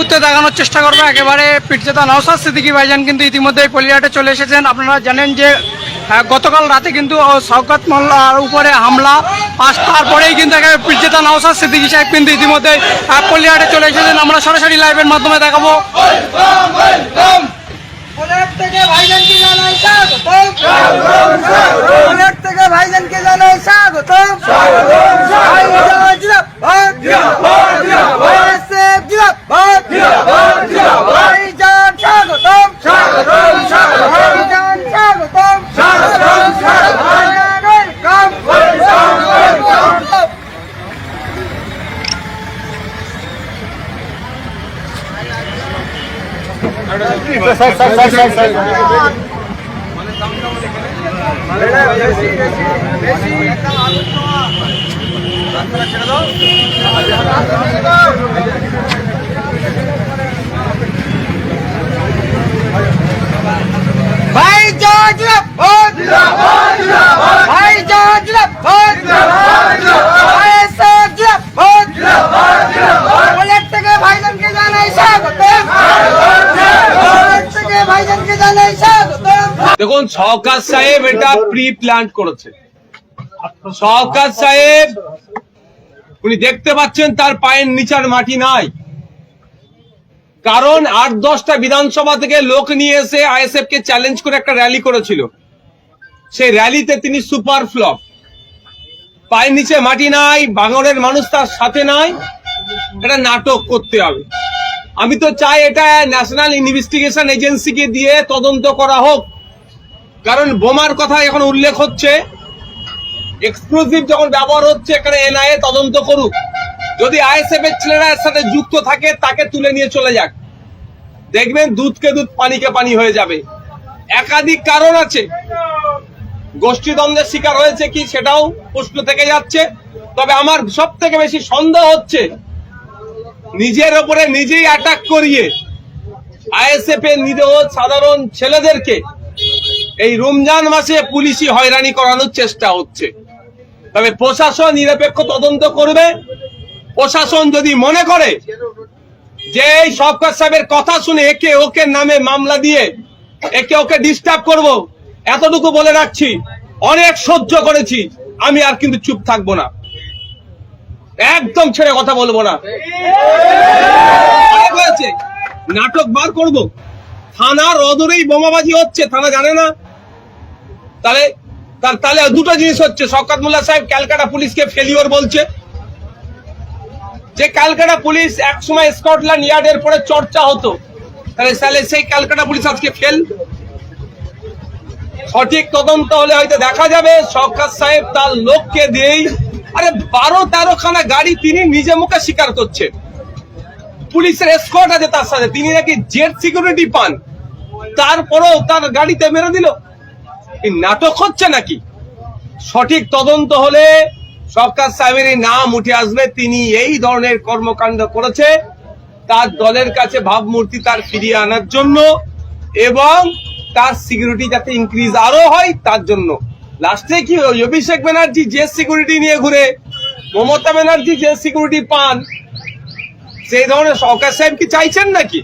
দেখানোর চেষ্টা করবো একেবারে পিঠজেতা নওশাদ সিদ্দিকী ভাইজান কিন্তু ইতিমধ্যে কলিয়াটে চলে এসেছেন। আপনারা জানেন যে গতকাল রাতে কিন্তু শওকত মোল্লার উপরে হামলা, তারপরেই কিন্তু একেবারে পিঠজেতা নওশাদ সিদ্দিকী সাহেব কিন্তু ইতিমধ্যে কলিয়াটে চলে এসেছেন। আমরা সরাসরি লাইভের মাধ্যমে দেখাবো। ভাইজানকে জানাই স্বাগত। দেখুন, শওকত সাহেব এটা প্রি প্ল্যান করেছে। শওকত সাহেব উনি দেখতে পাচ্ছেন তার পায়ের নিচার মাটি নাই, কারণ ৮-১০টা বিধানসভা থেকে লোক নিয়ে এসে আইএসএফ কে চ্যালেঞ্জ করে একটা র্যালি করেছিল। সেই র্যালিতে তিনি সুপার ফ্লপ। পায়ের নিচে মাটি নাই, ভাঙড়ের মানুষ তার সাথে নাই, এটা নাটক করতে হবে। আমি তো চাই এটা ন্যাশনাল ইনভেস্টিগেশন এজেন্সিকে দিয়ে তদন্ত করা হোক, কারণ বোমার কথা এখন উল্লেখ হচ্ছে, এক্সপ্লোসিভ যখন ব্যবহার হচ্ছে এখানে এনআইএ তদন্ত করুক। যদি আইএসএফ এর ছেলেরা এর সাথে যুক্ত থাকে তাকে তুলে নিয়ে চলে যাক, দেখবেন দুধকে দুধ পানিকে পানি হয়ে যাবে। একাধিক কারণ আছে, গোষ্ঠীদ্বন্দ্বের শিকার হয়েছে কি সেটাও প্রশ্ন থেকে যাচ্ছে। তবে আমার সব থেকে বেশি সন্দেহ হচ্ছে নিজের ওপরে নিজেই অ্যাটাক করিয়ে আইএসএফ এর নিরীহ সাধারণ ছেলেদেরকে এই রমজান মাসে পুলিশি হয়রানি করানোর চেষ্টা হচ্ছে। তবে প্রশাসন নিরপেক্ষ তদন্ত করবে। প্রশাসন যদি মনে করে যে এই শওকত সাহেবের কথা শুনে একে ওকে নামে মামলা দিয়ে একে ওকে ডিস্টার্ব করব, এতটুকু বলে রাখছি, অনেক সহ্য করেছি, আমি আর কিন্তু চুপ থাকবো না, একদম ছেড়ে কথা বলবো না। নাটক বার করব। থানার অদূরেই বোমাবাজি হচ্ছে, থানা জানে না। তাহলে দুটো জিনিস হচ্ছে, শওকত মোল্লা সাহেব ক্যালকাটা পুলিশকে ফেলিওর বলছে, যে ক্যালকাটা পুলিশ একসময় স্কটল্যান্ড ইয়ার্ডের পরে চর্চা হতো, তাহলে সেই ক্যালকাটা পুলিশ আজকে ফেল। সঠিক তদন্ত হলে হয়তো দেখা যাবে শওকত সাহেব তার লোককে দিয়েই, আরে 12-13 খানা গাড়ি তিনি নিজে মুখে স্বীকার করছে, পুলিশের এসকর্ট আছে তার সাথে, তিনি নাকি জেট সিকিউরিটি পান, তারপরেও তার গাড়িতে মেরে দিল। এই নাটক হচ্ছে নাকি? সঠিক তদন্ত হলে শওকত সাহেবের নাম উঠে আসবে, তিনি এই ধরনের কর্মকাণ্ড করেছে তার দলের কাছে ভাবমূর্তি তার ফিরিয়ে আনার জন্য এবং তার সিকিউরিটি যাতে ইনক্রিজ আরো হয় তার জন্য। লাস্টে কি অভিষেক ব্যানার্জি যে সিকিউরিটি নিয়ে ঘুরে, মমতা ব্যানার্জি যে সিকিউরিটি পান, সেই ধরনের শওকত সাহেব কি চাইছেন নাকি?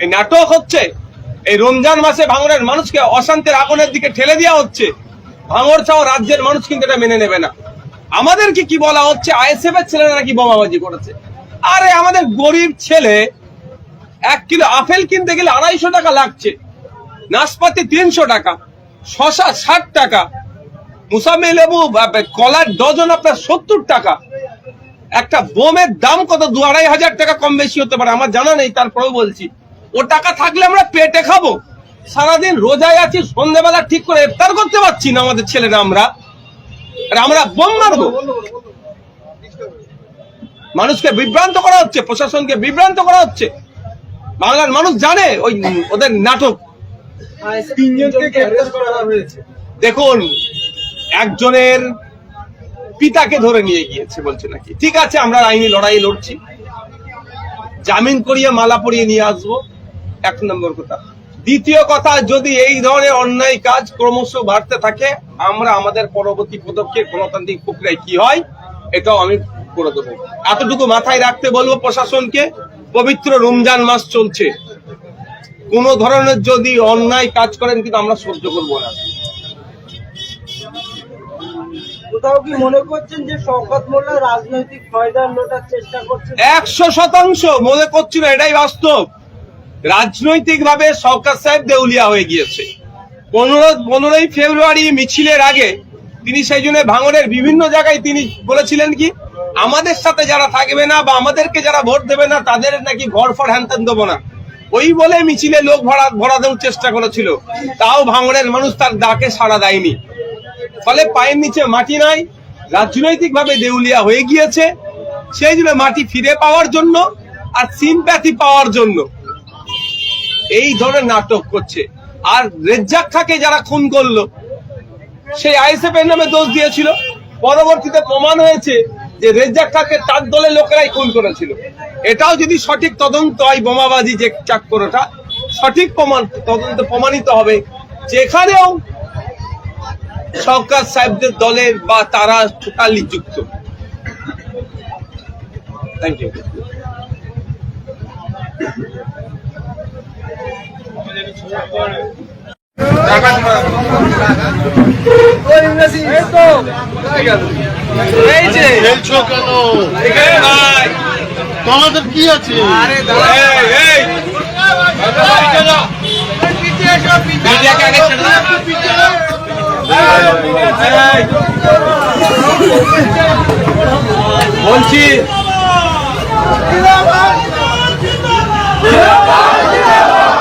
এই নাটক হচ্ছে। এই রমজান মাসে ভাঙড়ের মানুষকে অশান্তির আগুনের দিকে ঠেলে দেওয়া হচ্ছে। ভাঙড় সহ রাজ্যের মানুষ কিন্তু এটা মেনে নেবে না। আমাদেরকে কি বলা হচ্ছে, আইএসএফ এর ছেলেরা নাকি বোমাবাজি করেছে। আরে আমাদের গরিব ছেলে 1 কিলো আপেল কিনতে গেলে 250 টাকা লাগছে, নাশপাতি 300 টাকা, শশা 60 টাকা, মুসাম্বি লেবু কলার ডজন আপনার 70 টাকা। একটা বোমের দাম কত? 2-2.5 টাকা কম বেশি হতে পারে, আমার জানা নেই, তারপরেও বলছি ও টাকা থাকলে আমরা পেটে খাবো। সারাদিন রোজায় আছি, সন্ধ্যেবেলা ঠিক করে ইফতার করতে পারছি না আমাদের ছেলেরা, আমরা বোম মারবো? মানুষকে বিভ্রান্ত করা হচ্ছে, প্রশাসনকে বিভ্রান্ত করা হচ্ছে। বাংলার মানুষ জানে ওই ওদের নাটক। দেখুন, একজনের পিতাকে ধরে নিয়ে গিয়েছে বলছে নাকি, ঠিক আছে আমরা আইনি লড়াই লড়ছি, জামিন করিয়ে মালা পরিয়ে নিয়ে আসবো, 1 নম্বর কথা। দ্বিতীয় কথা, যদি এই ধরনের অন্যায় কাজ ক্রমশ বাড়তে থাকে, আমরা আমাদের পরবর্তী পদক্ষেপ গণতান্ত্রিক প্রক্রিয়ায় কি হয় এটাও আমি করে দেবো। এতটুকু মাথায় রাখতে বলবো প্রশাসনকে। পবিত্র রমজান মাস চলছে, কোন ধরনের যদি অন্যায় কাজ করেন কিন্তু আমরা সহ্য করব না। কোথাও কি মনে করছেন যে শওকত মোল্লা রাজনৈতিক ফায়দা লোটার চেষ্টা করছেন? 100% মনে করছি না, এটাই বাস্তব। রাজনৈতিক ভাবে শওকত সাহেব দেউলিয়া হয়ে গিয়েছে। 15ই ফেব্রুয়ারি মিছিলের আগে তিনি সেই জন্য ভাঙড়ের বিভিন্ন জায়গায় তিনি বলেছিলেন কি, আমাদের সাথে যারা থাকবে না বা আমাদেরকে যারা ভোট দেবে না তাদের নাকি ঘর ফর হ্যানত্যান দেবো না, ওই বলে মিছিলে লোক ভরা দেওয়ার চেষ্টা করেছিল। তাও ভাঙড়ের মানুষ তার ডাকে সাড়া দেয়নি, ফলে পায়ের নিচে মাটি নাই, রাজনৈতিক ভাবে দেউলিয়া হয়ে গিয়েছে। সেই জন্য মাটি ফিরে পাওয়ার জন্য আর সিম্প্যাথি পাওয়ার জন্য এই ধরনের নাটক করছে। আর রেজ্জাক খাকে যারা খুন করলো সেই আইএসএফ এর নামে দোষ দিয়েছিল, পরবর্তীতে প্রমাণ হয়েছে যে রেজ্জাক খাকে তার দলের লোকেরাই খুন করেছিল। এটাও যদি সঠিক তদন্ত হয়, বোমাবাজি যে চাক্করটা সঠিক তদন্ত প্রমাণিত হবে যেখানেও শওকত সাহেবদের দলের বা তারা টোটালি যুক্ত। Thank you. তোমাদের কি আছে? বলছি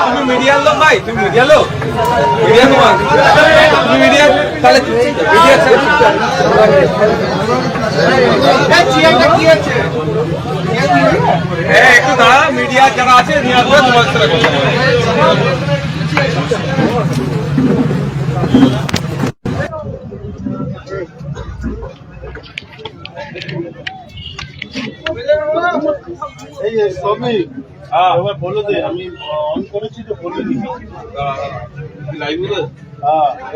তুমি মিডিয়ার লোক ভাই, তুমি মিডিয়ার লোক, মিডিয়া তোমার, তুমি মিডিয়া, তাহলে মিডিয়া একটু দাঁড়া, মিডিয়া যারা আছে নিয়ে আসবে তোমার সাথে কথা বলবো। এই যে শ্রমিক এবার বলে দে, আমি অন করেছি তো বলে দিবি।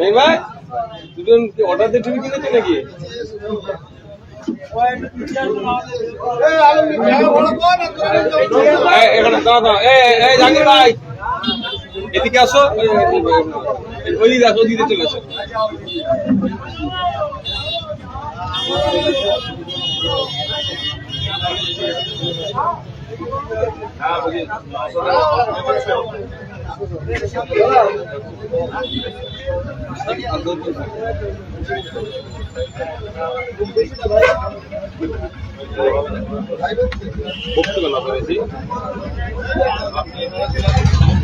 এই ভাই দুজন অর্ডার দিয়ে টিভি কিনেছে নাকি? এখানে দাদা, এই জাহাঙ্গীর ভাই এদিকে আসো, ওই দেখো দিতে চলে আসো।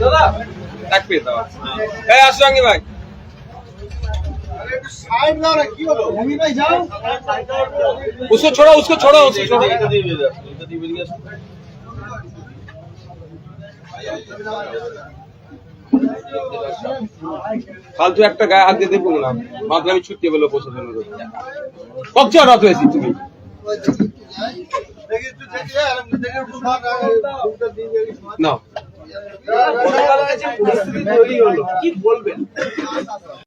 दादा एक पे दादा ए আসো জাহাঙ্গীর ভাই साइड ना रे কি হলো ভূমি ভাই যাও उसको छोड़ो उसको छोड़ो उसको छोड़ो এটা দিয়ে দাও এটা দিয়ে বেরিয়ে আসো ফালতু একটা গায়ে হাত দিয়ে দেখবো না মাত্র আমি ছুটি বলে বসে জন্য কত রাত হয়েছি তুমি দেখি তুই দেখি দেখি একটু ভাগ ঘুমটা দিয়ে না পরিস্থিতি তৈরি হলো, কি বলবেন?